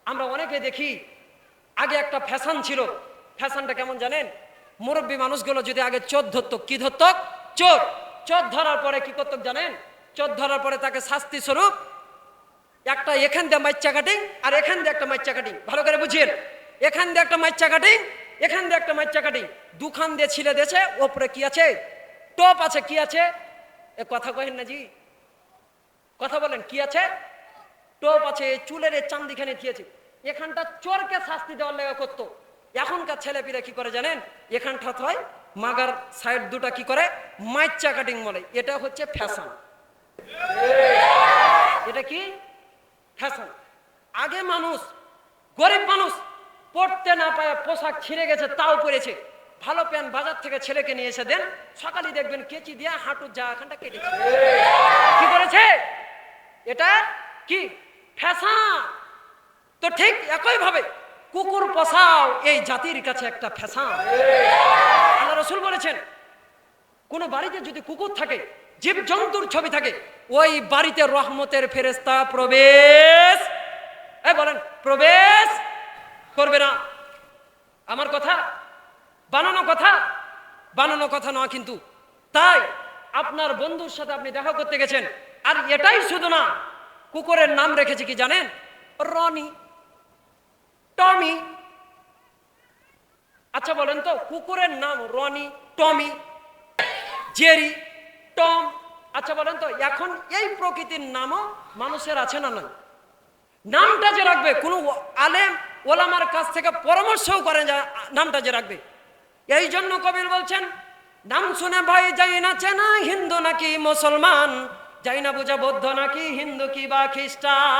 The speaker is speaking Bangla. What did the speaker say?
আমরা অনেকে দেখি আগে একটা ফ্যাশন ছিল। ফ্যাশনটা কেমন জানেন? মুরব্বী মানুষগুলো যদি আগে চোর ধরত, কি ধরত? চোর। চোর ধরার পরে কি করত জানেন? চোর ধরার পরে তাকে শাস্তি স্বরূপ একটা এখান দিয়ে মাইচ্চা কাটিং আর এখান দিয়ে একটা মাইচ্চা কাটিং, ভালো করে বুঝিয়েন। এখান দিয়ে একটা মাইচ্চা কাটিং, এখান দিয়ে একটা মাইচ্চা কাটিং, দুখান দিয়ে ছিলে দিয়েছে। ওপরে কি আছে? টপ আছে। কি আছে? এ কথা কহেন না জি, কথা বলেন। কি আছে? টোপ আছে। চুলের চান্দিখানে থিয়েছে। এখানটা চোরকে শাস্তি দেওয়ার লেগে করতো। এখনকার ছেলেপিরা কি করে জানেন? এখানটা হয় মাগার সাইড দুটা কি করে মাইচ্চা কাটিং বলে। এটা হচ্ছে ফ্যাশন। এটা কি ফ্যাশন? আগে মানুষ, গরিব মানুষ পড়তে না পায়, পোশাক ছিঁড়ে গেছে তাও পরেছে, ভালো প্যান্ট বাজার থেকে ছেলেকে নিয়ে এসে দেন, সকালে দেখবেন কেচি দিয়া হাঁটুর জায়গাখানটা কেটেছে। কি করেছে? এটা কি ফ্যাশন। তো ঠিক একই ভাবে কুকুর পোষাও এই জাতির কাছে একটা ফ্যাশন। আল্লাহ রাসূল বলেছেন, কোন বাড়িতে যদি কুকুর থাকে, জীব জন্তুর ছবি থাকে, ওই বাড়িতে রহমতের ফেরেশতা প্রবেশ, বলেন, প্রবেশ করবে না। আমার কথা বানানো কথা, বানানো কথা নয় কিন্তু। তাই আপনার বন্ধুর সাথে আপনি দেখা করতে গেছেন, আর এটাই শুধু না, কুকুরের নাম রেখেছে কি জানেন? রনি, টমি। আচ্ছা বলেন তো, কুকুরের নাম রনি, টমি, জেরি, টম। আচ্ছা বলেন তো, এখন এই প্রকৃতির নামও মানুষের আছে না? না, নামটা যে রাখবে, কোন আলেম ওলামার কাছ থেকে পরামর্শও করেন নামটা যে রাখবে। এই জন্য কবির বলছেন, নাম শুনে ভাই যাই না চেনা হিন্দু নাকি মুসলমান, যাই না বোঝা বৌদ্ধ নাকি হিন্দু কি বা খ্রিস্টান।